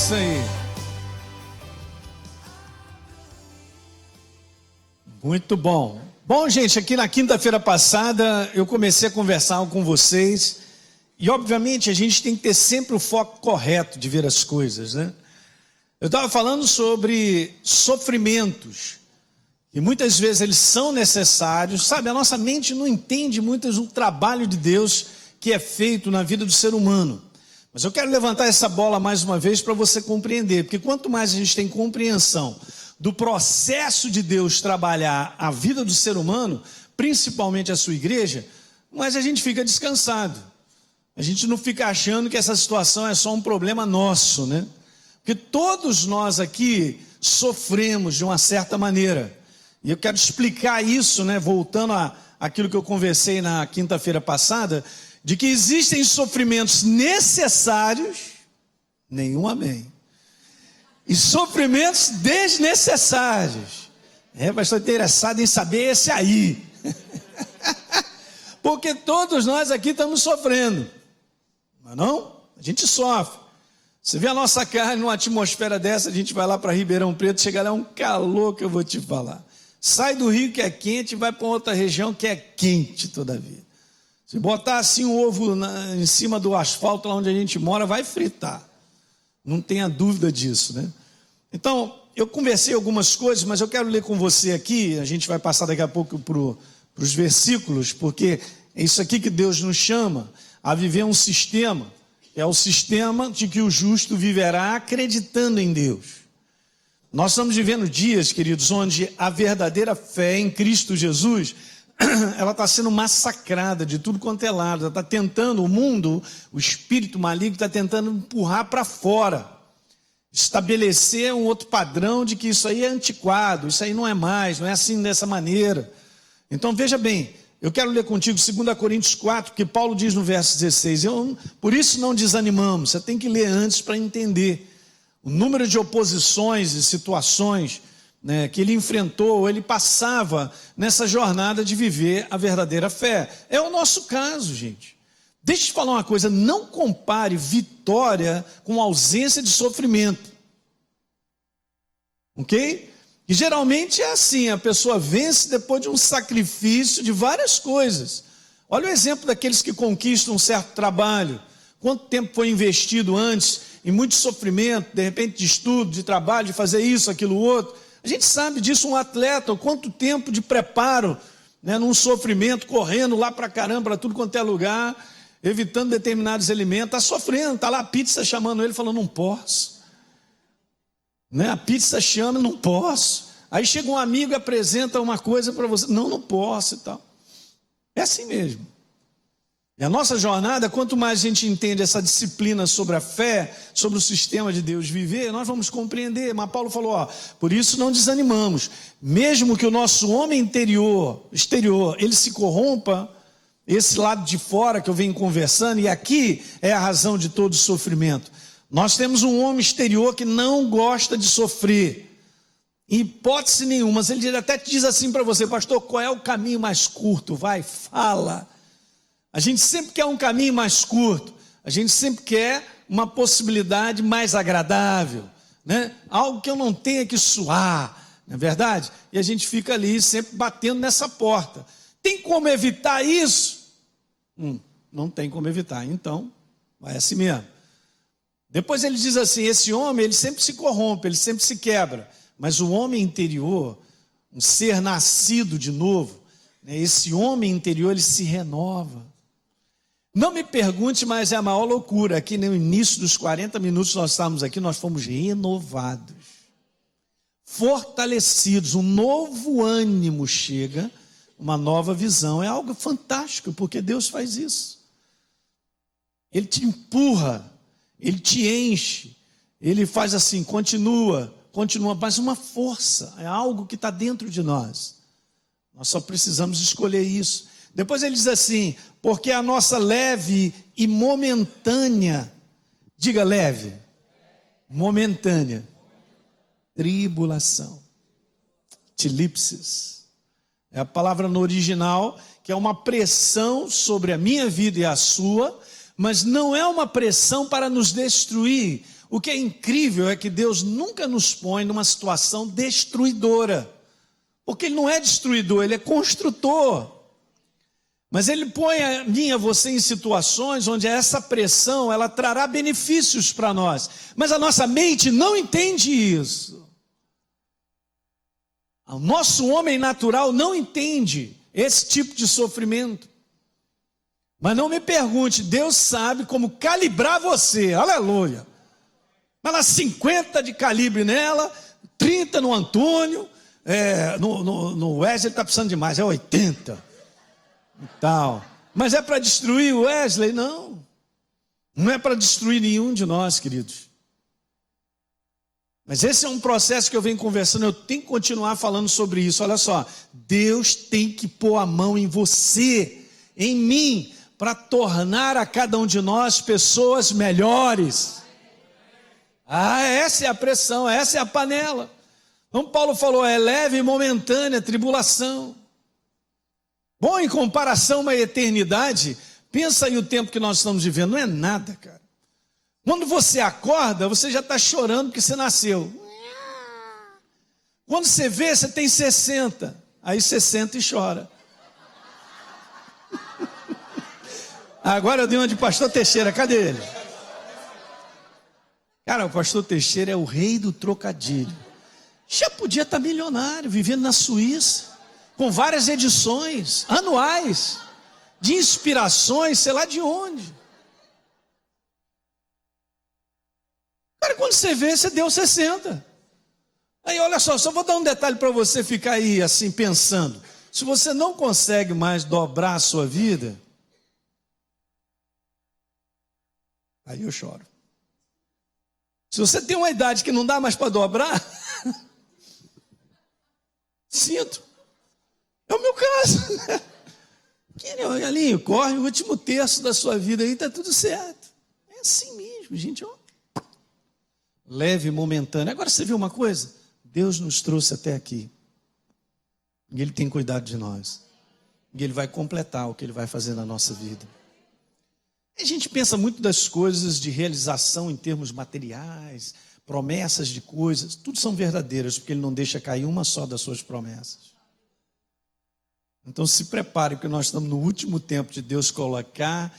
isso aí. Muito bom. Bom, gente, aqui na quinta-feira passada eu comecei a conversar com vocês e, obviamente, a gente tem que ter sempre o foco correto de ver as coisas, né? Eu estava falando sobre sofrimentos e muitas vezes eles são necessários, sabe? A nossa mente não entende muitas o trabalho de Deus que é feito na vida do ser humano. Mas eu quero levantar essa bola mais uma vez para você compreender, porque quanto mais a gente tem compreensão do processo de Deus trabalhar a vida do ser humano, principalmente a sua igreja, mais a gente fica descansado. A gente não fica achando que essa situação é só um problema nosso, né? Porque todos nós aqui sofremos de uma certa maneira. E eu quero explicar isso, né? Voltando àquilo que eu conversei na quinta-feira passada, de que existem sofrimentos necessários, nenhum amém, e sofrimentos desnecessários. Mas estou interessado em saber esse aí. Porque todos nós aqui estamos sofrendo. Mas não? A gente sofre. Você vê a nossa carne numa atmosfera dessa, a gente vai lá para Ribeirão Preto, chega lá, é um calor que eu vou te falar. Sai do Rio que é quente, vai para outra região que é quente todavia. Se botar assim um ovo em cima do asfalto lá onde a gente mora, vai fritar. Não tenha dúvida disso, né? Então, eu conversei algumas coisas, mas eu quero ler com você aqui, a gente vai passar daqui a pouco para os versículos, porque é isso aqui que Deus nos chama, a viver um sistema, que é o sistema de que o justo viverá acreditando em Deus. Nós estamos vivendo dias, queridos, onde a verdadeira fé em Cristo Jesus, ela está sendo massacrada de tudo quanto é lado. Ela está tentando, o mundo, o espírito maligno está tentando empurrar para fora, estabelecer um outro padrão de que isso aí é antiquado, isso aí não é mais, não é assim dessa maneira. Então veja bem, eu quero ler contigo 2 Coríntios 4, que Paulo diz no verso 16, por isso não desanimamos, você tem que ler antes para entender o número de oposições e situações, né, que ele enfrentou, ele passava nessa jornada de viver a verdadeira fé. É o nosso caso, gente. Deixa eu te falar uma coisa, não compare vitória com ausência de sofrimento. Ok? E geralmente é assim, a pessoa vence depois de um sacrifício de várias coisas. Olha o exemplo daqueles que conquistam um certo trabalho. Quanto tempo foi investido antes, em muito sofrimento, de repente de estudo, de trabalho, de fazer isso, aquilo, outro. A gente sabe disso, um atleta, o quanto tempo de preparo, né, num sofrimento, correndo lá para caramba, para tudo quanto é lugar, evitando determinados alimentos, está sofrendo, está lá a pizza chamando ele, falando, não posso. Né? A pizza chama, não posso. Aí chega um amigo e apresenta uma coisa para você, não posso e tal. É assim mesmo. E a nossa jornada, quanto mais a gente entende essa disciplina sobre a fé, sobre o sistema de Deus viver, nós vamos compreender. Mas Paulo falou, por isso não desanimamos. Mesmo que o nosso homem exterior, ele se corrompa, esse lado de fora que eu venho conversando, e aqui é a razão de todo o sofrimento. Nós temos um homem exterior que não gosta de sofrer, em hipótese nenhuma, mas ele até te diz assim para você, pastor, qual é o caminho mais curto? Vai, fala. A gente sempre quer um caminho mais curto, a gente sempre quer uma possibilidade mais agradável, né? Algo que eu não tenha que suar, não é verdade? E a gente fica ali sempre batendo nessa porta. Tem como evitar isso? Não tem como evitar, então vai assim mesmo. Depois ele diz assim, esse homem ele sempre se corrompe, ele sempre se quebra, mas o homem interior, um ser nascido de novo, né, esse homem interior ele se renova. Não me pergunte, mas é a maior loucura. Aqui no início dos 40 minutos nós estávamos aqui, nós fomos renovados, fortalecidos, um novo ânimo chega, uma nova visão. É algo fantástico, porque Deus faz isso. Ele te empurra, ele te enche, ele faz assim, continua, mas uma força, é algo que está dentro de nós. Nós só precisamos escolher isso. Depois ele diz assim, porque a nossa leve e momentânea, diga leve, momentânea, tribulação, tilipsis, é a palavra no original, que é uma pressão sobre a minha vida e a sua, mas não é uma pressão para nos destruir. O que é incrível é que Deus nunca nos põe numa situação destruidora. Porque Ele não é destruidor, Ele é construtor. Mas Ele põe a mim e a você em situações onde essa pressão, ela trará benefícios para nós. Mas a nossa mente não entende isso. O nosso homem natural não entende esse tipo de sofrimento. Mas não me pergunte, Deus sabe como calibrar você, aleluia. Ela 50 de calibre nela, 30 no Antônio, no Wesley ele está precisando de mais, é 80 e tal. Mas é para destruir o Wesley? Não. Não é para destruir nenhum de nós, queridos. Mas esse é um processo que eu venho conversando, eu tenho que continuar falando sobre isso. Olha só, Deus tem que pôr a mão em você, em mim, para tornar a cada um de nós pessoas melhores. Essa é a pressão, essa é a panela. Então Paulo falou, é leve e momentânea a tribulação. Bom, em comparação a uma eternidade, pensa aí o tempo que nós estamos vivendo, não é nada, cara. Quando você acorda, você já está chorando porque você nasceu. Quando você vê, você tem 60. Aí você senta e chora. Agora eu dei uma de pastor Teixeira, cadê ele? Cara, o pastor Teixeira é o rei do trocadilho. Já podia estar milionário, vivendo na Suíça, com várias edições anuais, de inspirações, sei lá de onde. Cara, quando você vê, você deu 60. Aí olha só vou dar um detalhe para você ficar aí assim pensando. Se você não consegue mais dobrar a sua vida, aí eu choro. Se você tem uma idade que não dá mais para dobrar, sinto. É o meu caso. Galinho, corre o último terço da sua vida aí, está tudo certo. É assim mesmo, gente. Ó. Leve, momentâneo. Agora você viu uma coisa? Deus nos trouxe até aqui. E Ele tem cuidado de nós. E Ele vai completar o que Ele vai fazer na nossa vida. A gente pensa muito das coisas de realização em termos materiais, promessas de coisas, tudo são verdadeiras, porque Ele não deixa cair uma só das suas promessas. Então se prepare, porque nós estamos no último tempo de Deus colocar,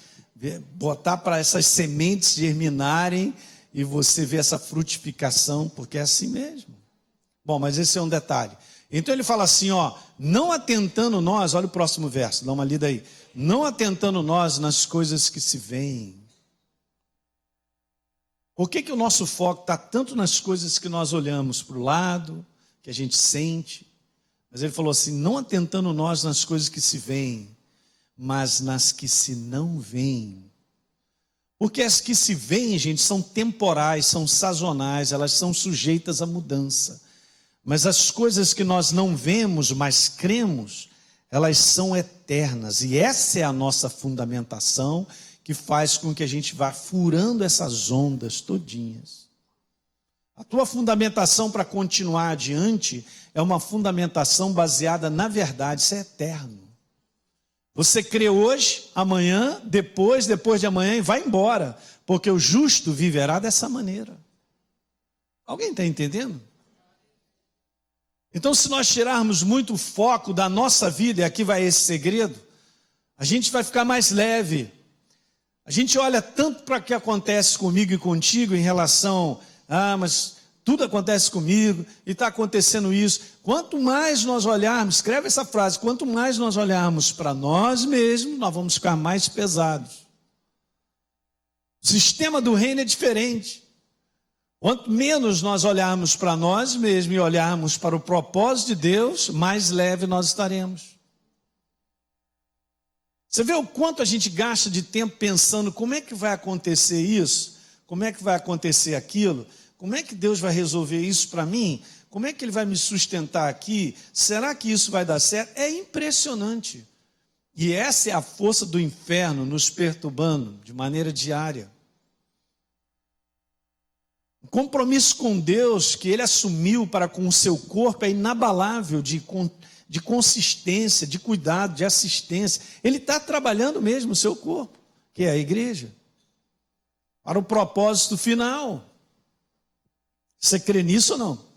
botar para essas sementes germinarem e você ver essa frutificação, porque é assim mesmo. Bom, mas esse é um detalhe. Então ele fala assim, ó, não atentando nós, olha o próximo verso, dá uma lida aí. Não atentando nós nas coisas que se veem. Por que o nosso foco está tanto nas coisas que nós olhamos para o lado, que a gente sente? Mas ele falou assim, não atentando nós nas coisas que se veem, mas nas que se não veem. Porque as que se veem, gente, são temporais, são sazonais, elas são sujeitas à mudança. Mas as coisas que nós não vemos, mas cremos, elas são eternas. E essa é a nossa fundamentação que faz com que a gente vá furando essas ondas todinhas. A tua fundamentação para continuar adiante é uma fundamentação baseada na verdade, isso é eterno. Você crê hoje, amanhã, depois de amanhã e vai embora, porque o justo viverá dessa maneira. Alguém está entendendo? Então, se nós tirarmos muito o foco da nossa vida, e aqui vai esse segredo, a gente vai ficar mais leve. A gente olha tanto para o que acontece comigo e contigo em relação, mas tudo acontece comigo e está acontecendo isso. Quanto mais nós olharmos, escreve essa frase, quanto mais nós olharmos para nós mesmos, nós vamos ficar mais pesados. O sistema do reino é diferente. Quanto menos nós olharmos para nós mesmos e olharmos para o propósito de Deus, mais leve nós estaremos. Você vê o quanto a gente gasta de tempo pensando como é que vai acontecer isso, como é que vai acontecer aquilo, como é que Deus vai resolver isso para mim, como é que Ele vai me sustentar aqui, será que isso vai dar certo? É impressionante. E essa é a força do inferno nos perturbando de maneira diária. O compromisso com Deus que Ele assumiu para com o seu corpo é inabalável de consistência, de cuidado, de assistência. Ele está trabalhando mesmo no seu corpo, que é a igreja, para o propósito final. Você crê nisso ou não?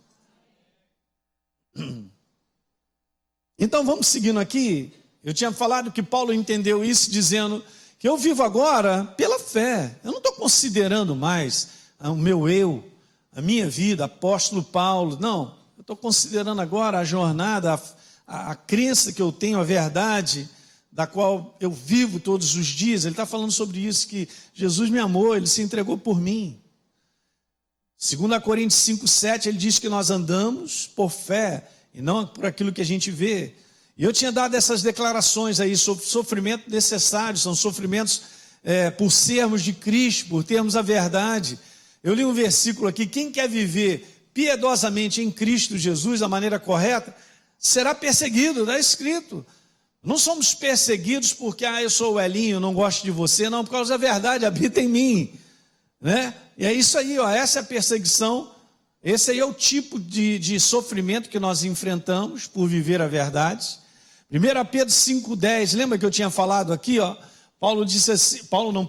Então vamos seguindo aqui. Eu tinha falado que Paulo entendeu isso dizendo que eu vivo agora pela fé. Eu não estou considerando mais o meu eu, a minha vida, apóstolo Paulo. Não, eu estou considerando agora a jornada, a crença que eu tenho, a verdade da qual eu vivo todos os dias. Ele está falando sobre isso, que Jesus me amou, Ele se entregou por mim. 2 Coríntios 5,7, ele diz que nós andamos por fé e não por aquilo que a gente vê. E eu tinha dado essas declarações aí sobre sofrimento necessário, são sofrimentos por sermos de Cristo, por termos a verdade. Eu li um versículo aqui: quem quer viver piedosamente em Cristo Jesus da maneira correta, será perseguido, está escrito. Não somos perseguidos porque eu sou o Elinho, não gosto de você, não, por causa da verdade, habita em mim, né? E é isso aí, ó, essa é a perseguição, esse aí é o tipo de sofrimento que nós enfrentamos por viver a verdade. 1 Pedro 5,10, lembra que eu tinha falado aqui, ó? Paulo disse assim,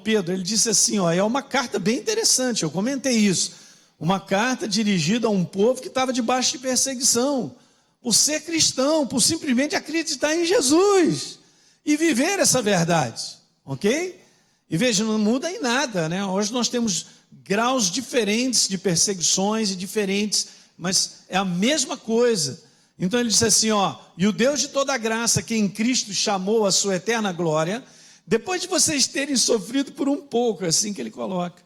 Pedro, ele disse assim, ó, é uma carta bem interessante, eu comentei isso, uma carta dirigida a um povo que estava debaixo de perseguição, por ser cristão, por simplesmente acreditar em Jesus e viver essa verdade, ok? E veja, não muda em nada, né? Hoje nós temos graus diferentes de perseguições e diferentes, mas é a mesma coisa. Então ele disse assim, ó, e o Deus de toda graça, que em Cristo chamou a sua eterna glória, depois de vocês terem sofrido por um pouco, é assim que ele coloca.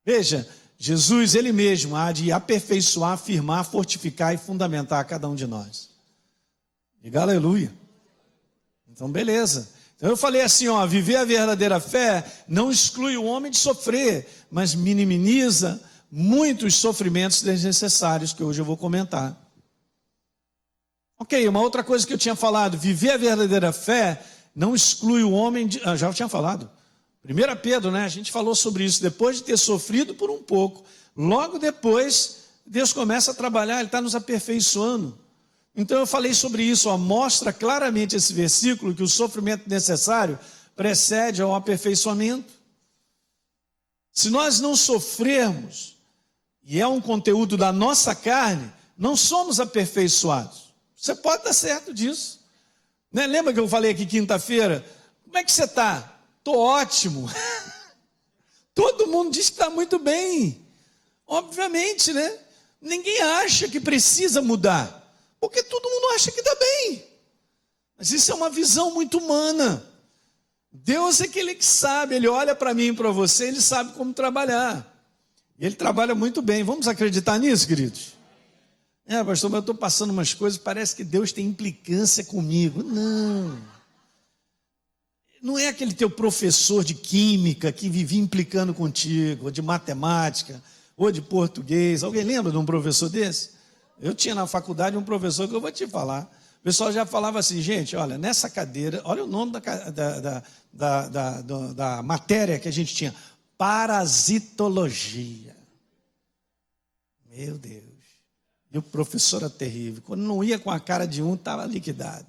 Veja, Jesus, Ele mesmo, há de aperfeiçoar, afirmar, fortificar e fundamentar cada um de nós. Diga aleluia. Então, beleza. Então eu falei assim, ó, viver a verdadeira fé não exclui o homem de sofrer, mas minimiza muitos sofrimentos desnecessários que hoje eu vou comentar. Ok, uma outra coisa que eu tinha falado, viver a verdadeira fé não exclui o homem de... já eu tinha falado. 1 Pedro, né? A gente falou sobre isso, depois de ter sofrido por um pouco, logo depois, Deus começa a trabalhar, Ele está nos aperfeiçoando. Então eu falei sobre isso, ó, mostra claramente esse versículo que o sofrimento necessário precede ao aperfeiçoamento. Se nós não sofrermos, e é um conteúdo da nossa carne, não somos aperfeiçoados. Você pode estar certo disso. Né? Lembra que eu falei aqui quinta-feira? Como é que você está? Estou ótimo. Todo mundo diz que está muito bem. Obviamente, né? Ninguém acha que precisa mudar. Porque todo mundo acha que está bem. Mas isso é uma visão muito humana. Deus é aquele que sabe. Ele olha para mim e para você, Ele sabe como trabalhar. E Ele trabalha muito bem. Vamos acreditar nisso, queridos? Pastor, mas eu estou passando umas coisas, parece que Deus tem implicância comigo. Não. Não é aquele teu professor de química que vivia implicando contigo, ou de matemática, ou de português. Alguém lembra de um professor desse? Eu tinha na faculdade um professor que eu vou te falar. O pessoal já falava assim, gente, olha, nessa cadeira, olha o nome da matéria que a gente tinha, parasitologia. Meu Deus. E o professor era terrível. Quando não ia com a cara de um, estava liquidado.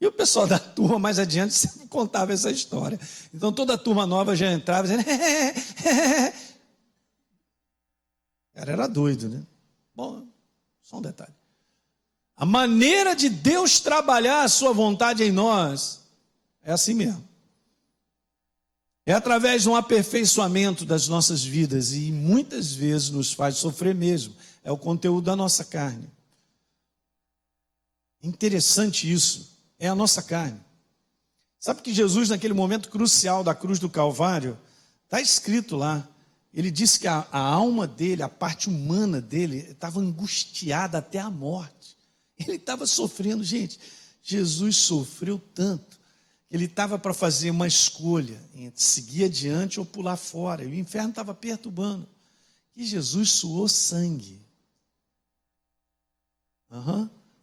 E o pessoal da turma mais adiante sempre contava essa história. Então toda a turma nova já entrava dizendo... O cara era doido, né? Bom, só um detalhe. A maneira de Deus trabalhar a sua vontade em nós é assim mesmo. É através de um aperfeiçoamento das nossas vidas e muitas vezes nos faz sofrer mesmo. É o conteúdo da nossa carne. Interessante isso. É a nossa carne. Sabe que Jesus, naquele momento crucial da cruz do Calvário, está escrito lá, ele disse que a alma dele, a parte humana dele, estava angustiada até a morte. Ele estava sofrendo, gente. Jesus sofreu tanto, que ele estava para fazer uma escolha, entre seguir adiante ou pular fora. E o inferno estava perturbando. E Jesus suou sangue.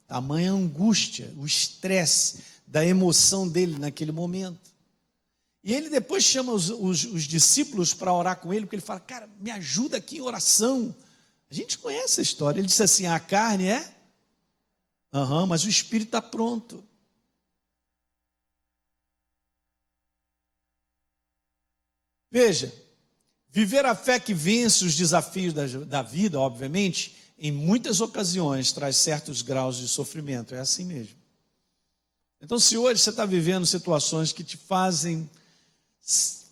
Tamanha angústia, o estresse da emoção dele naquele momento. E ele depois chama os discípulos para orar com ele, porque ele fala, cara, me ajuda aqui em oração. A gente conhece a história. Ele disse assim, a carne é? Mas o espírito está pronto. Veja, Viver a fé que vence os desafios da vida, obviamente, em muitas ocasiões traz certos graus de sofrimento. É assim mesmo. Então, se hoje você está vivendo situações que te fazem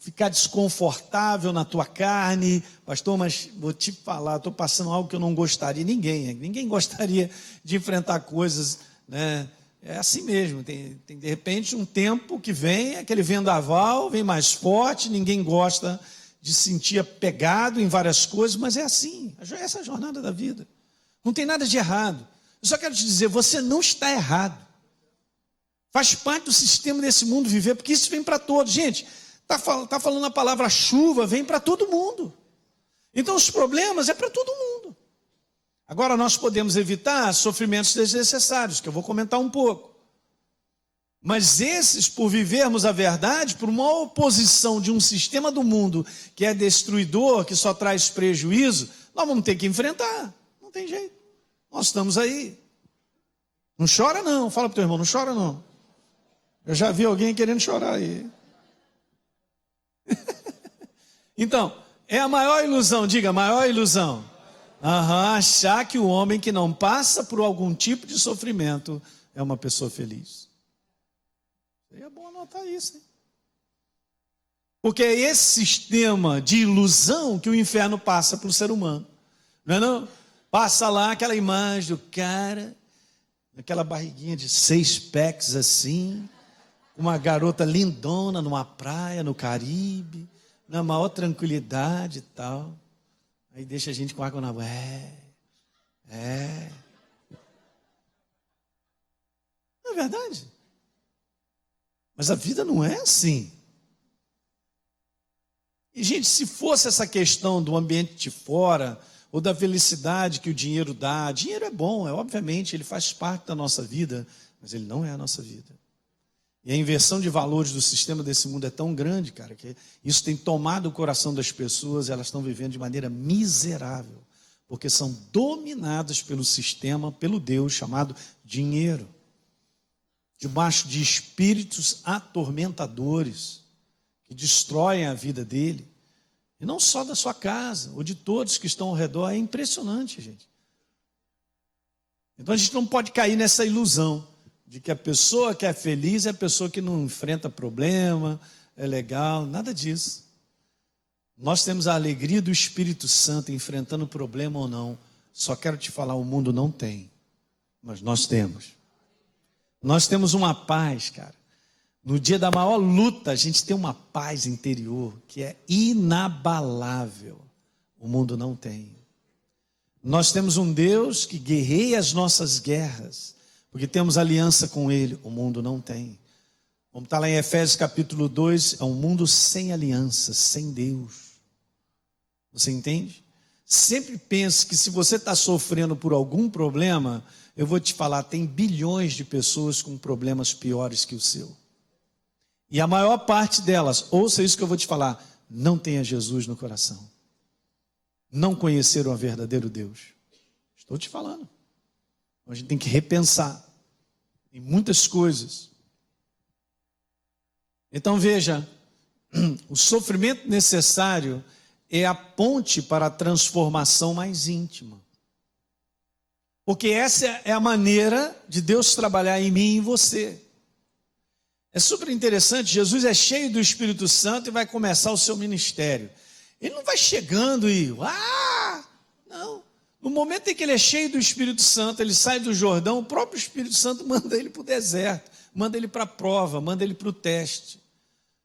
ficar desconfortável na tua carne, pastor, mas vou te falar, estou passando algo que eu não gostaria, ninguém gostaria de enfrentar coisas, né? É assim mesmo, tem de repente um tempo que vem, aquele vendaval, vem mais forte, ninguém gosta de sentir apegado em várias coisas, mas é assim, essa é a jornada da vida, não tem nada de errado. Eu só quero te dizer, você não está errado, faz parte do sistema desse mundo viver, porque isso vem para todos, gente. Está falando a palavra chuva, vem para todo mundo. Então os problemas é para todo mundo. Agora nós podemos evitar sofrimentos desnecessários, que eu vou comentar um pouco. Mas esses, por vivermos a verdade, por uma oposição de um sistema do mundo que é destruidor, que só traz prejuízo, nós vamos ter que enfrentar. Não tem jeito. Nós estamos aí. Não chora não, fala para o teu irmão, não chora não. Eu já vi alguém querendo chorar aí. Então, é a maior ilusão, diga, a maior ilusão. Achar que o homem que não passa por algum tipo de sofrimento é uma pessoa feliz. É bom anotar isso, hein? Porque é esse sistema de ilusão que o inferno passa para o ser humano. Não é não? Passa lá aquela imagem do cara, aquela barriguinha de 6 packs assim, uma garota lindona numa praia, no Caribe, na maior tranquilidade e tal. Aí deixa a gente com água na boca. Não é verdade? Mas a vida não é assim. E, gente, se fosse essa questão do ambiente de fora, ou da felicidade que o dinheiro dá, dinheiro é bom, obviamente, ele faz parte da nossa vida, mas ele não é a nossa vida. E a inversão de valores do sistema desse mundo é tão grande, cara, que isso tem tomado o coração das pessoas, elas estão vivendo de maneira miserável, porque são dominadas pelo sistema, pelo Deus chamado dinheiro, debaixo de espíritos atormentadores, que destroem a vida dele, e não só da sua casa, ou de todos que estão ao redor. É impressionante, gente. Então a gente não pode cair nessa ilusão de que a pessoa que é feliz é a pessoa que não enfrenta problema, é legal, nada disso. Nós temos a alegria do Espírito Santo enfrentando problema ou não. Só quero te falar, o mundo não tem, mas nós temos. Nós temos uma paz, cara. No dia da maior luta, a gente tem uma paz interior que é inabalável. O mundo não tem. Nós temos um Deus que guerreia as nossas guerras, porque temos aliança com Ele. O mundo não tem. Como está lá em Efésios capítulo 2, é um mundo sem aliança, sem Deus. Você entende? Sempre pense que se você está sofrendo por algum problema, eu vou te falar, tem bilhões de pessoas com problemas piores que o seu. E a maior parte delas, ouça isso que eu vou te falar, não tenha Jesus no coração. Não conheceram o verdadeiro Deus. Estou te falando. A gente tem que repensar em muitas coisas. Então veja, o sofrimento necessário é a ponte para a transformação mais íntima. Porque essa é a maneira de Deus trabalhar em mim e em você. É super interessante, Jesus é cheio do Espírito Santo e vai começar o seu ministério. Ele não vai chegando e... não. No momento em que ele é cheio do Espírito Santo, ele sai do Jordão, o próprio Espírito Santo manda ele para o deserto, manda ele para a prova, manda ele para o teste.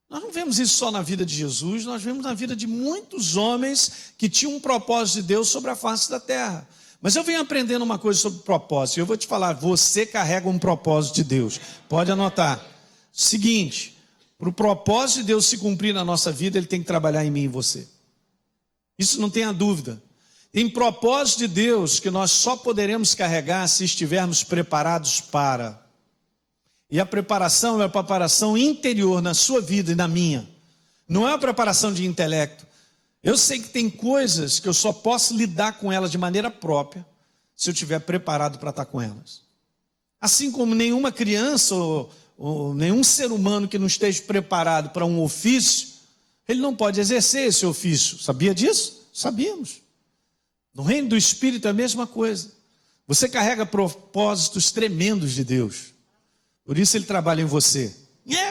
Nós não vemos isso só na vida de Jesus, nós vemos na vida de muitos homens que tinham um propósito de Deus sobre a face da terra. Mas eu venho aprendendo uma coisa sobre propósito, e eu vou te falar, você carrega um propósito de Deus. Pode anotar. Seguinte, para o propósito de Deus se cumprir na nossa vida, Ele tem que trabalhar em mim e em você. Isso não tenha dúvida. Tem propósito de Deus que nós só poderemos carregar se estivermos preparados para. E a preparação é uma preparação interior na sua vida e na minha. Não é uma preparação de intelecto. Eu sei que tem coisas que eu só posso lidar com elas de maneira própria se eu estiver preparado para estar com elas. Assim como nenhuma criança ou nenhum ser humano que não esteja preparado para um ofício ele não pode exercer esse ofício. Sabia disso? Sabíamos. No reino do Espírito é a mesma coisa. Você carrega propósitos tremendos de Deus. Por isso ele trabalha em você.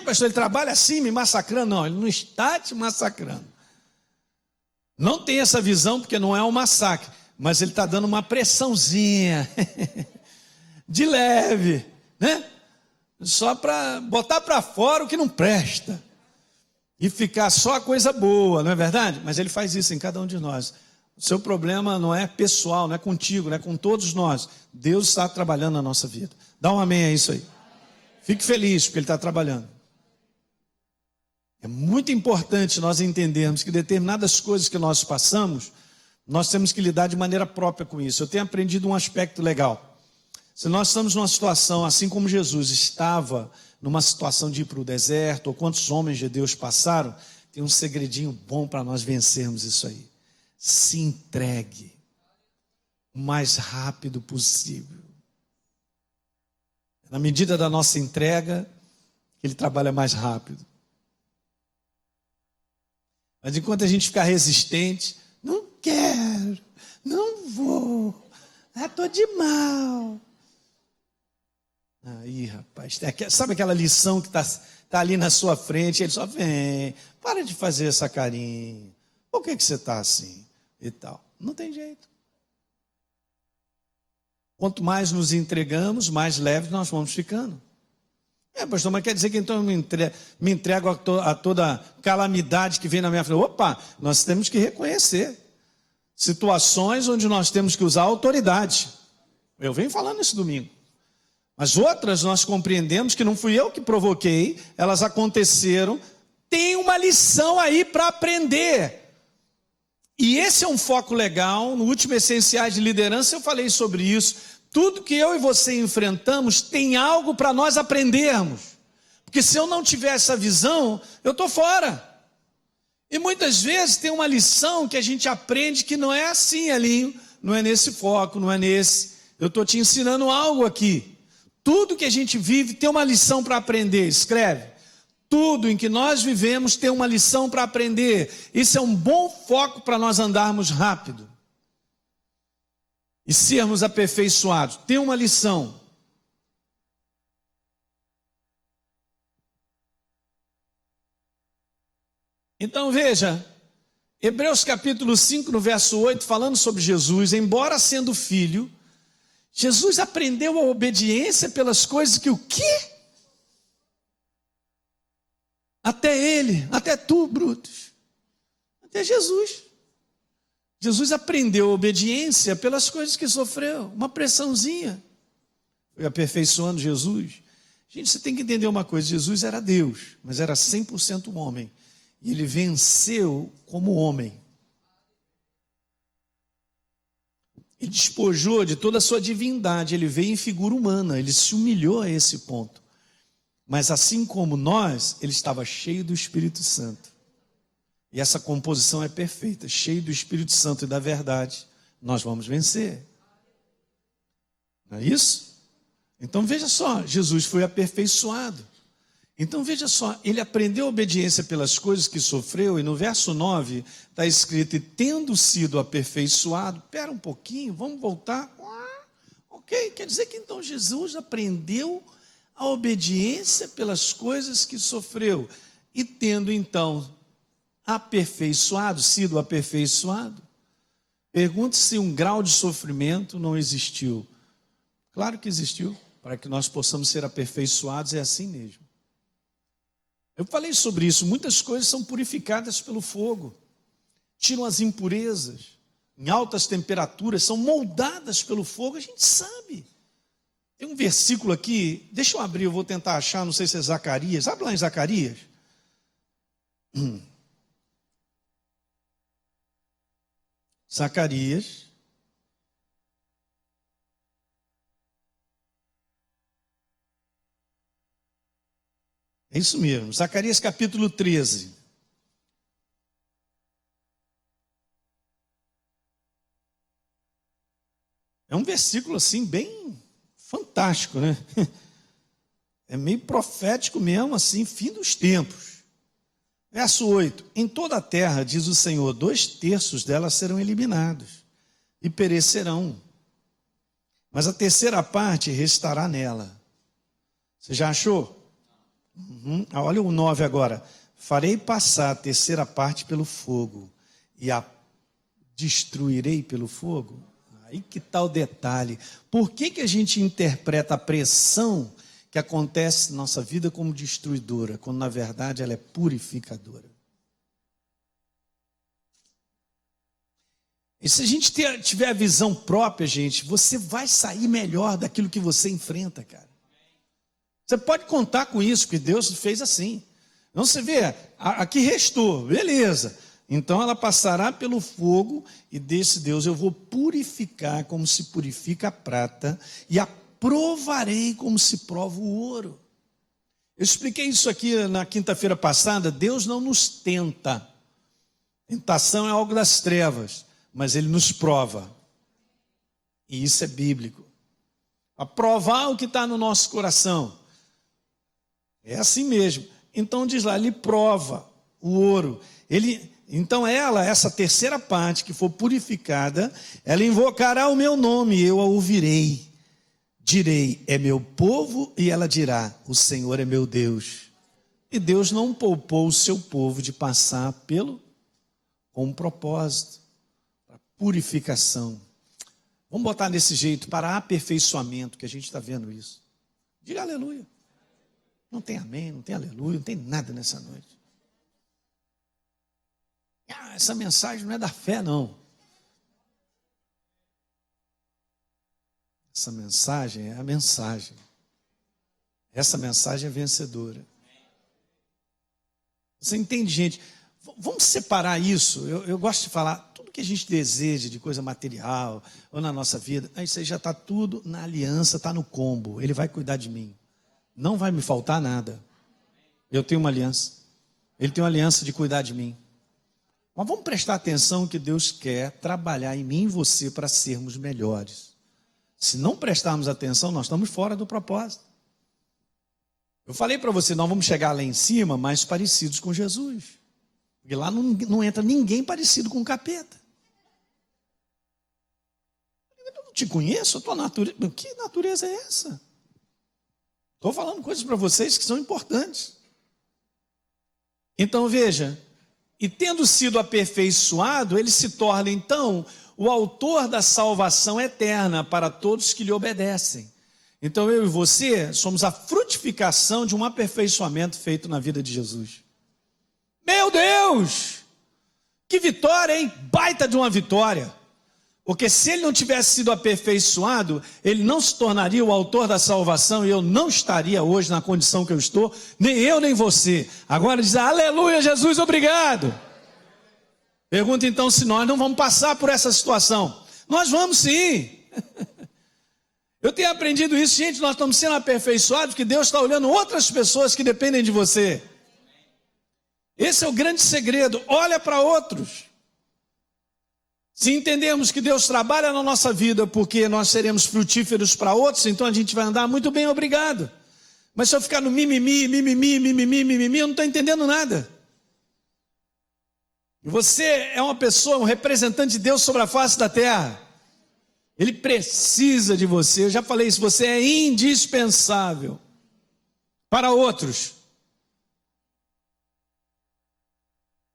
Pastor, ele trabalha assim, me massacrando. Não, ele não está te massacrando. Não tem essa visão, porque não é um massacre. Mas ele está dando uma pressãozinha. De leve, né? Só para botar para fora o que não presta. E ficar só a coisa boa, não é verdade? Mas ele faz isso em cada um de nós. O seu problema não é pessoal, não é contigo, não é com todos nós. Deus está trabalhando na nossa vida. Dá um amém a isso aí. Fique feliz, porque ele está trabalhando. É muito importante nós entendermos que determinadas coisas que nós passamos, nós temos que lidar de maneira própria com isso. Eu tenho aprendido um aspecto legal. Se nós estamos numa situação, assim como Jesus estava numa situação de ir para o deserto, ou quantos homens de Deus passaram, tem um segredinho bom para nós vencermos isso aí. Se entregue o mais rápido possível. Na medida da nossa entrega, ele trabalha mais rápido. Mas enquanto a gente ficar resistente, não quero, não vou, estou de mal. Aí, rapaz, sabe aquela lição que está ali na sua frente, ele só vem, para de fazer essa carinha, por que você está assim e tal? Não tem jeito. Quanto mais nos entregamos, mais leves nós vamos ficando. Pastor, mas quer dizer que então eu me entrego a toda calamidade que vem na minha frente? Opa, nós temos que reconhecer situações onde nós temos que usar autoridade. Eu venho falando esse domingo. Mas outras nós compreendemos que não fui eu que provoquei, elas aconteceram. Tem uma lição aí para aprender. E esse é um foco legal. No último Essenciais de Liderança eu falei sobre isso. Tudo que eu e você enfrentamos tem algo para nós aprendermos. Porque se eu não tiver essa visão, eu estou fora. E muitas vezes tem uma lição que a gente aprende que não é assim, Elinho. Não é nesse foco, não é nesse. Eu estou te ensinando algo aqui. Tudo que a gente vive tem uma lição para aprender. Escreve. Tudo em que nós vivemos tem uma lição para aprender. Isso é um bom foco para nós andarmos rápido. E sermos aperfeiçoados. Tem uma lição. Então veja, Hebreus capítulo 5, no verso 8, falando sobre Jesus, embora sendo filho, Jesus aprendeu a obediência pelas coisas que o quê? Até ele, até tu, Brutus, até Jesus. Jesus aprendeu a obediência pelas coisas que sofreu, uma pressãozinha. Foi aperfeiçoando Jesus. Gente, você tem que entender uma coisa, Jesus era Deus, mas era 100% homem. E ele venceu como homem. Ele despojou de toda a sua divindade, ele veio em figura humana, ele se humilhou a esse ponto. Mas assim como nós, ele estava cheio do Espírito Santo. E essa composição é perfeita, cheio do Espírito Santo e da verdade, nós vamos vencer. Não é isso? Então veja só, Jesus foi aperfeiçoado. Então veja só, ele aprendeu a obediência pelas coisas que sofreu, e no verso 9 está escrito, e tendo sido aperfeiçoado, espera um pouquinho, vamos voltar. Ok, quer dizer que então Jesus aprendeu a obediência pelas coisas que sofreu, e tendo então sido aperfeiçoado, pergunte se um grau de sofrimento não existiu. Claro que existiu, para que nós possamos ser aperfeiçoados, é assim mesmo. Eu falei sobre isso, muitas coisas são purificadas pelo fogo, tiram as impurezas, em altas temperaturas, são moldadas pelo fogo, a gente sabe. Tem um versículo aqui, deixa eu abrir, eu vou tentar achar, não sei se é Zacarias, abre lá em Zacarias. Zacarias. É isso mesmo, Zacarias capítulo 13. É um versículo assim bem fantástico, né? É meio profético mesmo, assim, fim dos tempos. Verso 8: em toda a terra, diz o Senhor, 2/3 dela serão eliminados e perecerão, mas a terceira parte restará nela. Você já achou? Olha o 9 agora. Farei passar a terceira parte pelo fogo e a destruirei pelo fogo. Aí que está o detalhe. Por que a gente interpreta a pressão que acontece na nossa vida como destruidora, quando na verdade ela é purificadora? E se a gente tiver a visão própria, gente, você vai sair melhor daquilo que você enfrenta, cara. Você pode contar com isso, porque Deus fez assim. Então você vê, aqui restou, beleza. Então ela passará pelo fogo e desse Deus eu vou purificar como se purifica a prata e a provarei como se prova o ouro. Eu expliquei isso aqui na quinta-feira passada. Deus não nos tenta. Tentação é algo das trevas, mas Ele nos prova. E isso é bíblico. A provar o que está no nosso coração. É assim mesmo. Então diz lá, Ele prova o ouro. Então essa terceira parte que for purificada, ela invocará o meu nome e eu a ouvirei. Direi, é meu povo, e ela dirá, o Senhor é meu Deus. E Deus não poupou o seu povo de passar com um propósito, para purificação. Vamos botar desse jeito, para aperfeiçoamento, que a gente está vendo isso. Diga aleluia. Não tem amém, não tem aleluia, não tem nada nessa noite. Essa mensagem não é da fé, não. Essa mensagem é a mensagem. Essa mensagem é vencedora. Você entende, gente? Vamos separar isso. Eu gosto de falar, tudo que a gente deseja de coisa material ou na nossa vida, isso aí já está tudo na aliança, está no combo. Ele vai cuidar de mim. Não vai me faltar nada. Eu tenho uma aliança. Ele tem uma aliança de cuidar de mim. Mas vamos prestar atenção que Deus quer trabalhar em mim e em você para sermos melhores. Se não prestarmos atenção, nós estamos fora do propósito. Eu falei para você, nós vamos chegar lá em cima mais parecidos com Jesus. Porque lá não entra ninguém parecido com o capeta. Eu não te conheço, a tua natureza. Que natureza é essa? Estou falando coisas para vocês que são importantes. Então veja, e tendo sido aperfeiçoado, ele se torna então o autor da salvação eterna para todos que lhe obedecem. Então eu e você somos a frutificação de um aperfeiçoamento feito na vida de Jesus. Meu Deus! Que vitória, hein? Baita de uma vitória. Porque se ele não tivesse sido aperfeiçoado, ele não se tornaria o autor da salvação e eu não estaria hoje na condição que eu estou, nem eu nem você. Agora diz, aleluia, Jesus, obrigado. Pergunta então se nós não vamos passar por essa situação. Nós vamos sim. Eu tenho aprendido isso, gente, nós estamos sendo aperfeiçoados porque Deus está olhando outras pessoas que dependem de você. Esse é o grande segredo, olha para outros. Se entendermos que Deus trabalha na nossa vida porque nós seremos frutíferos para outros, então a gente vai andar muito bem, obrigado. Mas se eu ficar no mimimi, eu não estou entendendo nada. Você é uma pessoa, um representante de Deus sobre a face da terra. Ele precisa de você. Eu já falei isso, você é indispensável para outros.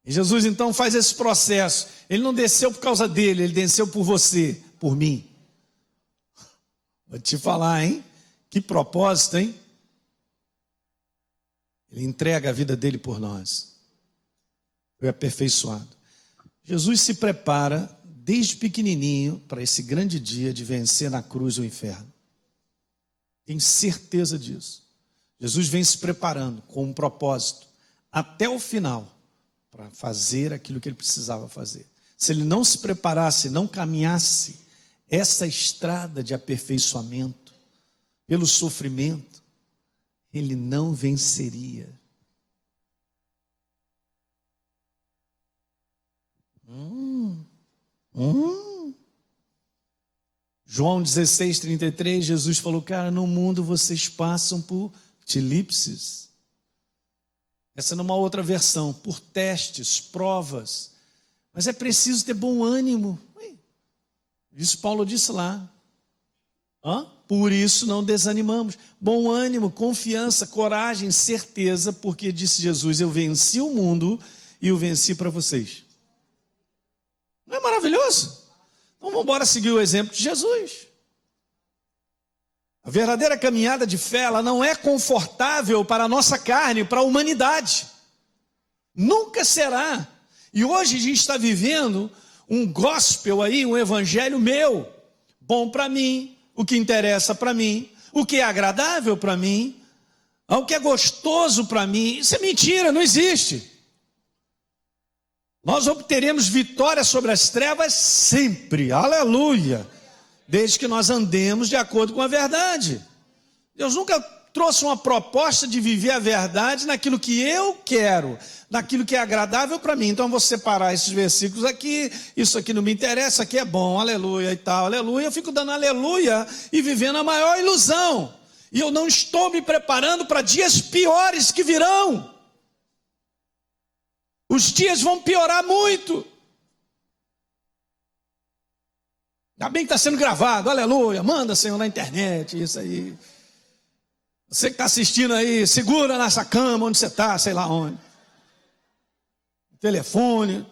E Jesus então faz esse processo. Ele não desceu por causa dele, ele desceu por você, por mim. Vou te falar, hein? Que propósito, hein? Ele entrega a vida dele por nós. Foi aperfeiçoado. Jesus se prepara desde pequenininho para esse grande dia de vencer na cruz o inferno. Tenho certeza disso. Jesus vem se preparando com um propósito até o final para fazer aquilo que ele precisava fazer. Se ele não se preparasse, não caminhasse essa estrada de aperfeiçoamento pelo sofrimento, ele não venceria. João 16:33, Jesus falou, cara, no mundo vocês passam por tilipses. Essa é numa outra versão, por testes, provas. Mas é preciso ter bom ânimo. Isso Paulo disse lá. Por isso não desanimamos. Bom ânimo, confiança, coragem, certeza, porque disse Jesus, eu venci o mundo e o venci para vocês. Não é maravilhoso? Então vamos embora seguir o exemplo de Jesus. A verdadeira caminhada de fé, ela não é confortável para a nossa carne, para a humanidade. Nunca será. E hoje a gente está vivendo um gospel aí, um evangelho meu, bom para mim, o que interessa para mim, o que é agradável para mim, o que é gostoso para mim. Isso é mentira, não existe. Nós obteremos vitória sobre as trevas sempre, aleluia, desde que nós andemos de acordo com a verdade. Deus nunca trouxe uma proposta de viver a verdade naquilo que eu quero, naquilo que é agradável para mim. Então eu vou separar esses versículos aqui, isso aqui não me interessa, isso aqui é bom, aleluia e tal, aleluia. Eu fico dando aleluia e vivendo a maior ilusão. E eu não estou me preparando para dias piores que virão. Os dias vão piorar muito. Ainda bem que está sendo gravado, aleluia, manda, Senhor, na internet, isso aí. Você que está assistindo aí, segura nessa cama onde você está, sei lá onde. Telefone.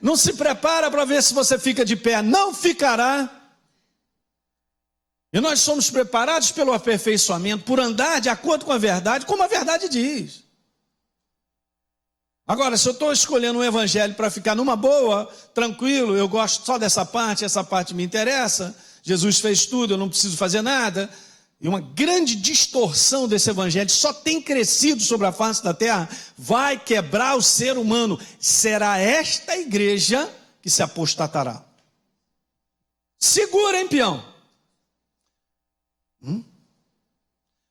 Não se prepara para ver se você fica de pé, não ficará. E nós somos preparados pelo aperfeiçoamento, por andar de acordo com a verdade, como a verdade diz. Agora, se eu estou escolhendo um evangelho para ficar numa boa, tranquilo, eu gosto só dessa parte, essa parte me interessa, Jesus fez tudo, eu não preciso fazer nada, e uma grande distorção desse evangelho só tem crescido sobre a face da terra, vai quebrar o ser humano. Será esta igreja que se apostatará. Segura, hein, peão?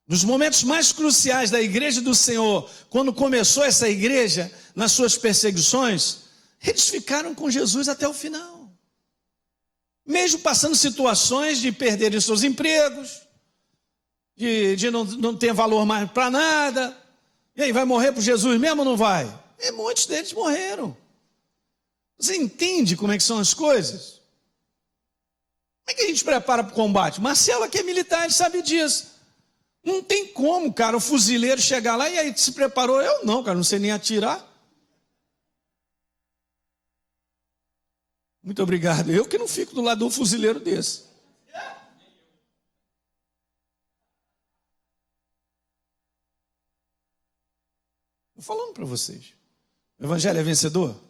Nos momentos mais cruciais da igreja do Senhor, quando começou essa igreja, nas suas perseguições, eles ficaram com Jesus até o final. Mesmo passando situações de perderem seus empregos, de não ter valor mais para nada. E aí, vai morrer por Jesus mesmo ou não vai? E muitos deles morreram. Você entende como é que são as coisas? Como é que a gente prepara para o combate? Marcelo aqui é militar, ele sabe disso. Não tem como, cara, o fuzileiro chegar lá e aí se preparou. Eu não, cara, não sei nem atirar. Muito obrigado. Eu que não fico do lado de um fuzileiro desse. Estou falando para vocês. O evangelho é vencedor?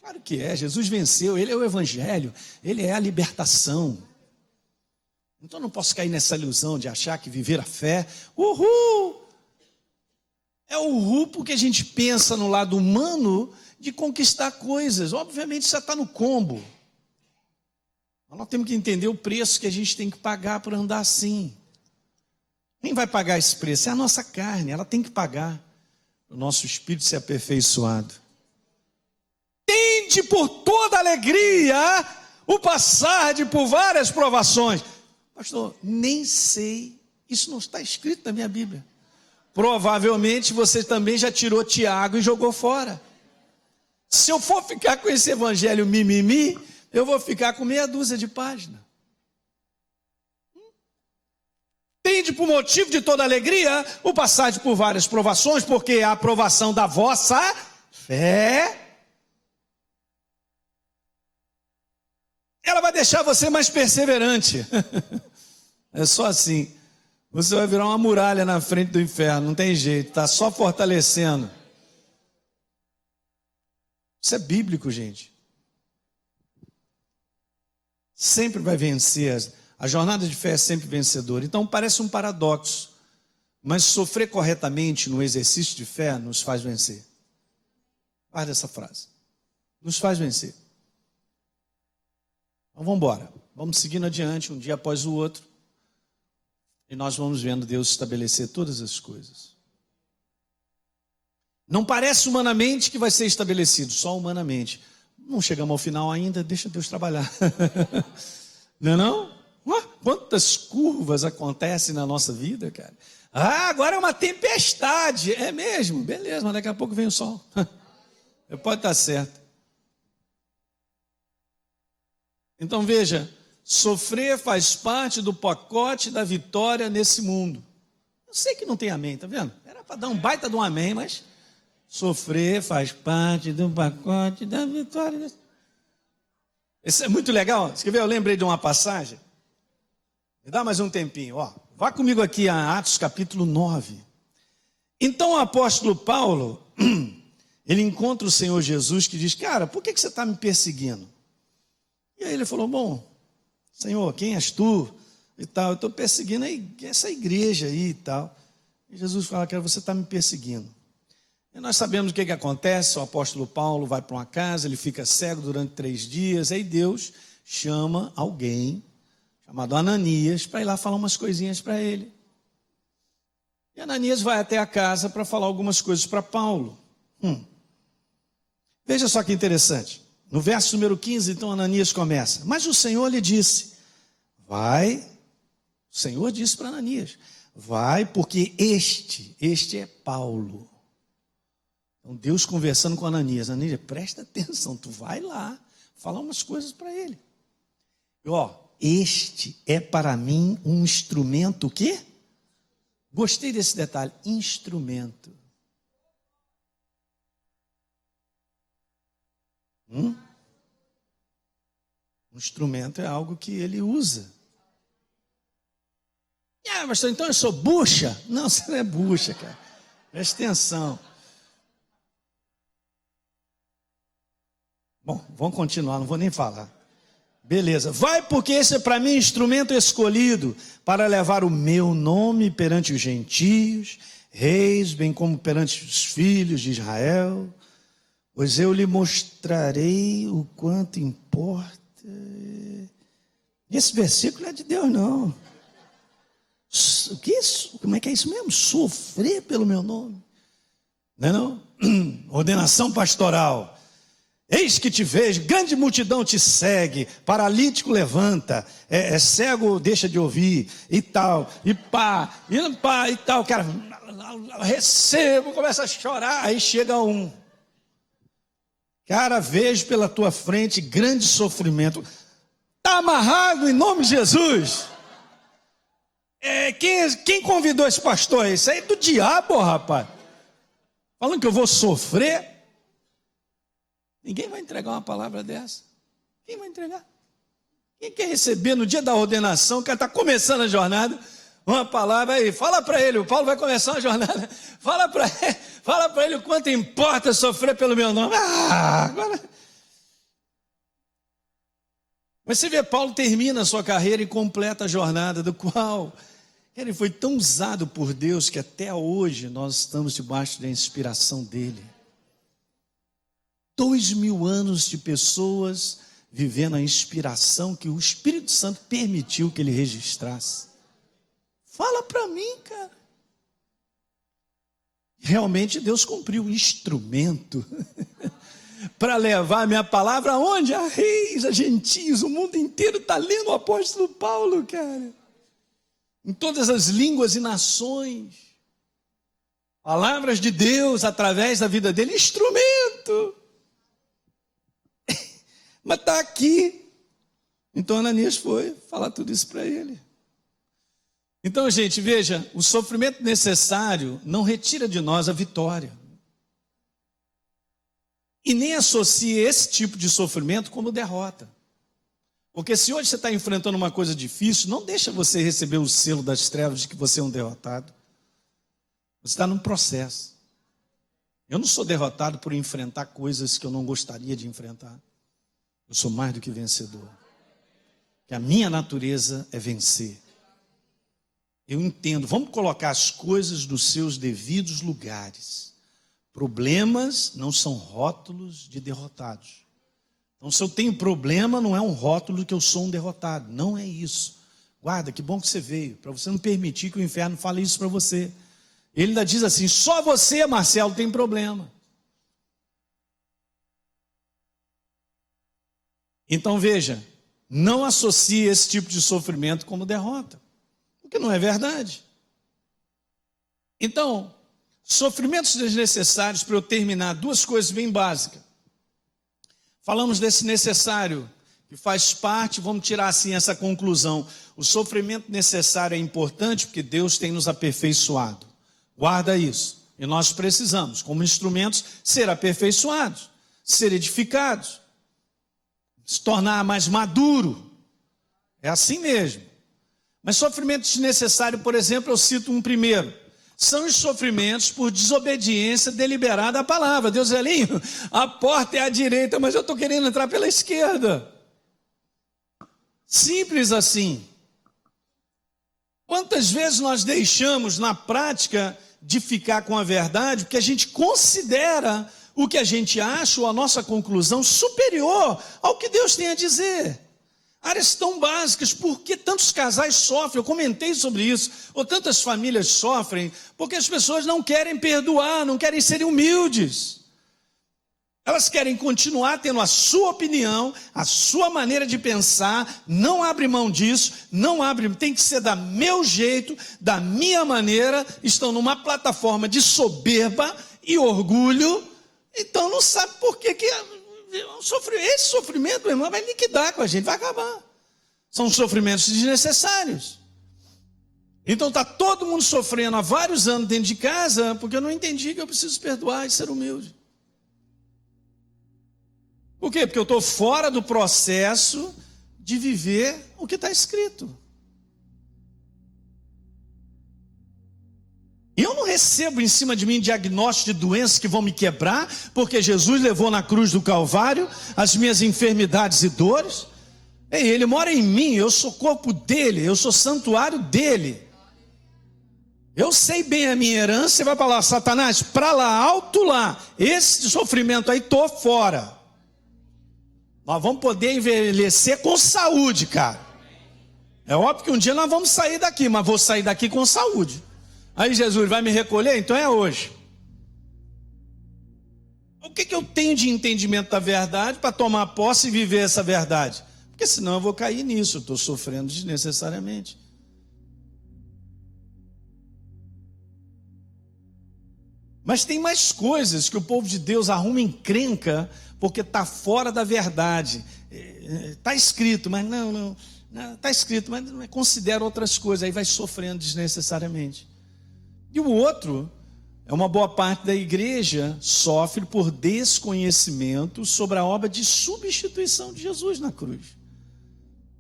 Claro que é. Jesus venceu. Ele é o evangelho. Ele é a libertação. Então eu não posso cair nessa ilusão de achar que viver a fé, uhul! É uhul porque a gente pensa no lado humano de conquistar coisas. Obviamente isso já está no combo. Mas nós temos que entender o preço que a gente tem que pagar por andar assim. Quem vai pagar esse preço? É a nossa carne, ela tem que pagar. O nosso espírito ser aperfeiçoado. Tende por toda alegria o passar por várias provações. Pastor, nem sei, isso não está escrito na minha Bíblia. Provavelmente você também já tirou Tiago e jogou fora. Se eu for ficar com esse evangelho mimimi, eu vou ficar com meia dúzia de páginas. Tende por motivo de toda alegria o passar por várias provações, porque a aprovação da vossa fé, ela vai deixar você mais perseverante. É só assim. Você vai virar uma muralha na frente do inferno. Não tem jeito. Está só fortalecendo. Isso é bíblico, gente. Sempre vai vencer. A jornada de fé é sempre vencedora. Então parece um paradoxo. Mas sofrer corretamente no exercício de fé nos faz vencer. Guarda essa frase. Nos faz vencer. Então vamos embora. Vamos seguindo adiante, um dia após o outro. E nós vamos vendo Deus estabelecer todas as coisas. Não parece humanamente que vai ser estabelecido, só humanamente. Não chegamos ao final ainda, deixa Deus trabalhar. Não é não? Quantas curvas acontecem na nossa vida, cara. Ah, agora é uma tempestade. É mesmo? Beleza, mas daqui a pouco vem o sol. Pode estar certo. Então veja, sofrer faz parte do pacote da vitória nesse mundo. Eu sei que não tem amém, tá vendo? Era para dar um baita de um amém, mas sofrer faz parte do pacote da vitória. Isso é muito legal. Você quer ver? Eu lembrei de uma passagem. Me dá mais um tempinho, ó. Vá comigo aqui a Atos capítulo 9. Então o apóstolo Paulo, ele encontra o Senhor Jesus que diz, cara, por que você está me perseguindo? E aí ele falou, bom, Senhor, quem és tu? E tal, eu estou perseguindo essa igreja aí e tal. E Jesus fala, cara, você está me perseguindo. E nós sabemos o que acontece, o apóstolo Paulo vai para uma casa, ele fica cego durante 3 dias, aí Deus chama alguém, chamado Ananias, para ir lá falar umas coisinhas para ele. E Ananias vai até a casa para falar algumas coisas para Paulo. Veja só que interessante. No verso número 15, então, Ananias começa. Mas o Senhor lhe disse, vai, o Senhor disse para Ananias, vai porque este é Paulo. Então Deus conversando com Ananias, Ananias, presta atenção, tu vai lá, falar umas coisas para ele. E ó, este é para mim um instrumento, o quê? Gostei desse detalhe, instrumento. Um instrumento é algo que ele usa. Mas então eu sou bucha? Não, você não é bucha, cara. Presta atenção. Bom, vamos continuar, não vou nem falar. Beleza, vai porque esse é para mim instrumento escolhido para levar o meu nome perante os gentios, reis, bem como perante os filhos de Israel. Pois eu lhe mostrarei o quanto importa. Esse versículo é de Deus, não. O que é isso? Como é que é isso mesmo? Sofrer pelo meu nome. Não é não? Ordenação pastoral. Eis que te vejo, grande multidão te segue, paralítico levanta, cego deixa de ouvir, e tal, e pá, e tal, cara, recebo, começa a chorar, aí chega um. Cara, vejo pela tua frente grande sofrimento. Está amarrado em nome de Jesus. Quem convidou esse pastor? Isso aí é do diabo, rapaz. Falando que eu vou sofrer. Ninguém vai entregar uma palavra dessa. Quem vai entregar? Quem quer receber no dia da ordenação, o cara está começando a jornada, uma palavra aí, fala para ele, o Paulo vai começar uma jornada, fala para ele o quanto importa sofrer pelo meu nome. Agora... Mas você vê, Paulo termina a sua carreira e completa a jornada, do qual ele foi tão usado por Deus que até hoje nós estamos debaixo da inspiração dele. 2000 anos de pessoas vivendo a inspiração que o Espírito Santo permitiu que ele registrasse. Fala para mim, cara. Realmente Deus cumpriu o instrumento para levar a minha palavra aonde? A reis, a gentios, o mundo inteiro está lendo o apóstolo Paulo, cara. Em todas as línguas e nações. Palavras de Deus através da vida dele, instrumento. Mas está aqui. Então Ananias foi falar tudo isso para ele. Então, gente, veja, o sofrimento necessário não retira de nós a vitória. E nem associe esse tipo de sofrimento como derrota. Porque se hoje você está enfrentando uma coisa difícil, não deixa você receber o selo das trevas de que você é um derrotado. Você está num processo. Eu não sou derrotado por enfrentar coisas que eu não gostaria de enfrentar. Eu sou mais do que vencedor. Que a minha natureza é vencer. Eu entendo, vamos colocar as coisas nos seus devidos lugares. Problemas não são rótulos de derrotados. Então, se eu tenho problema, não é um rótulo que eu sou um derrotado. Não é isso. Guarda, que bom que você veio, para você não permitir que o inferno fale isso para você. Ele ainda diz assim, só você, Marcelo, tem problema. Então veja, não associe esse tipo de sofrimento como derrota, porque não é verdade. Então, sofrimentos desnecessários, para eu terminar, duas coisas bem básicas. Falamos desse necessário, que faz parte, vamos tirar assim essa conclusão. O sofrimento necessário é importante porque Deus tem nos aperfeiçoado. Guarda isso. E nós precisamos, como instrumentos, ser aperfeiçoados, ser edificados, se tornar mais maduro. É assim mesmo. Mas sofrimento desnecessário, por exemplo, eu cito um primeiro. São os sofrimentos por desobediência deliberada à palavra. Deus, Elinho, a porta é à direita, mas eu estou querendo entrar pela esquerda. Simples assim. Quantas vezes nós deixamos na prática de ficar com a verdade, porque a gente considera o que a gente acha ou a nossa conclusão superior ao que Deus tem a dizer. Áreas tão básicas, por que tantos casais sofrem? Eu comentei sobre isso. Ou tantas famílias sofrem porque as pessoas não querem perdoar, não querem ser humildes. Elas querem continuar tendo a sua opinião, a sua maneira de pensar, não abre mão disso, tem que ser da meu jeito, da minha maneira, estão numa plataforma de soberba e orgulho, então não sabe por que esse sofrimento, meu irmão, vai liquidar com a gente, vai acabar. São sofrimentos desnecessários. Então está todo mundo sofrendo há vários anos dentro de casa, porque eu não entendi que eu preciso perdoar e ser humilde. Por quê? Porque eu estou fora do processo de viver o que está escrito. E eu não recebo em cima de mim diagnóstico de doenças que vão me quebrar, porque Jesus levou na cruz do Calvário as minhas enfermidades e dores. Ele mora em mim, eu sou corpo dele, eu sou santuário dele. Eu sei bem a minha herança. Você vai para lá, Satanás, para lá, alto lá. Esse sofrimento aí, estou fora. Nós vamos poder envelhecer com saúde, cara. É óbvio que um dia nós vamos sair daqui, mas vou sair daqui com saúde. Aí Jesus vai me recolher? Então é hoje. O que eu tenho de entendimento da verdade para tomar posse e viver essa verdade? Porque senão eu vou cair nisso, eu estou sofrendo desnecessariamente. Mas tem mais coisas que o povo de Deus arruma encrenca, porque está fora da verdade. Está escrito, mas não, está escrito, mas considera outras coisas, aí vai sofrendo desnecessariamente. E o outro, uma boa parte da igreja sofre por desconhecimento sobre a obra de substituição de Jesus na cruz.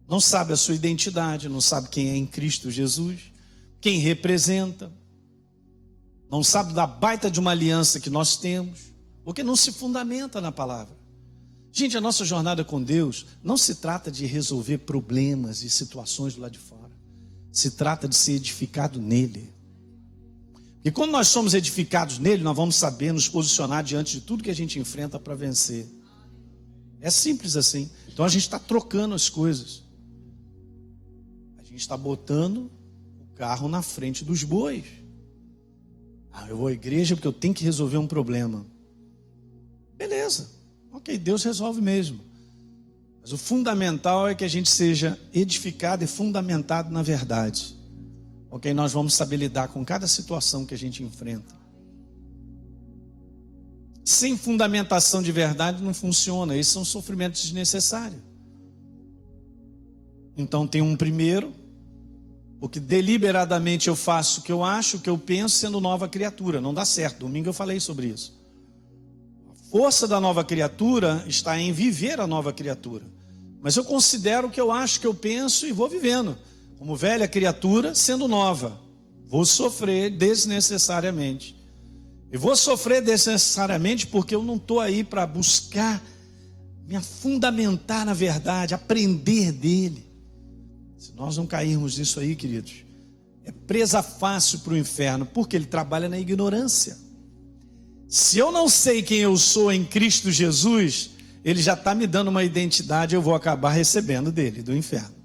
Não sabe a sua identidade, não sabe quem é em Cristo Jesus, quem representa, não sabe da baita de uma aliança que nós temos, porque não se fundamenta na palavra. Gente, a nossa jornada com Deus não se trata de resolver problemas e situações do lado de fora. Se trata de ser edificado nele. E quando nós somos edificados nele, nós vamos saber nos posicionar diante de tudo que a gente enfrenta para vencer. É simples assim. Então a gente está trocando as coisas. A gente está botando o carro na frente dos bois. Eu vou à igreja porque eu tenho que resolver um problema. Beleza. Ok, Deus resolve mesmo. Mas o fundamental é que a gente seja edificado e fundamentado na verdade. Ok, nós vamos saber lidar com cada situação que a gente enfrenta. Sem fundamentação de verdade não funciona. Esses são sofrimentos desnecessários. Então tem um primeiro, porque deliberadamente eu faço o que eu acho, o que eu penso, sendo nova criatura. Não dá certo. Domingo eu falei sobre isso. A força da nova criatura está em viver a nova criatura. Mas eu considero o que eu acho, o que eu penso e vou vivendo. Como velha criatura, sendo nova, vou sofrer desnecessariamente. E vou sofrer desnecessariamente porque eu não estou aí para buscar me fundamentar na verdade, aprender dele. Se nós não cairmos nisso aí, queridos, é presa fácil para o inferno, porque ele trabalha na ignorância. Se eu não sei quem eu sou em Cristo Jesus, ele já está me dando uma identidade, eu vou acabar recebendo dele, do inferno.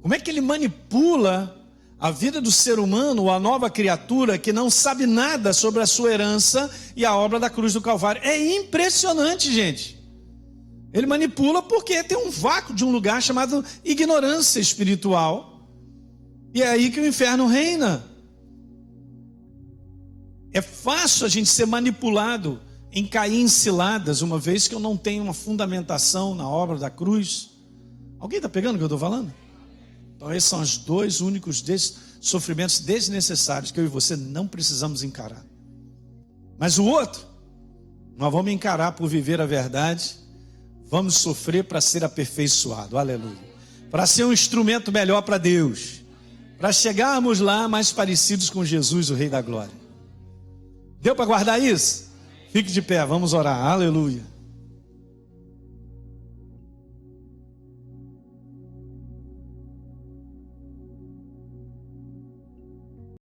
Como é que ele manipula a vida do ser humano, ou a nova criatura que não sabe nada sobre a sua herança e a obra da cruz do Calvário? É impressionante, gente. Ele manipula porque tem um vácuo de um lugar chamado ignorância espiritual. E é aí que o inferno reina. É fácil a gente ser manipulado em cair em ciladas, uma vez que eu não tenho uma fundamentação na obra da cruz. Alguém está pegando o que eu estou falando? Então esses são os dois únicos sofrimentos desnecessários que eu e você não precisamos encarar. Mas o outro, nós vamos encarar por viver a verdade, vamos sofrer para ser aperfeiçoado, aleluia. Para ser um instrumento melhor para Deus, para chegarmos lá mais parecidos com Jesus, o Rei da Glória. Deu para guardar isso? Fique de pé, vamos orar, aleluia.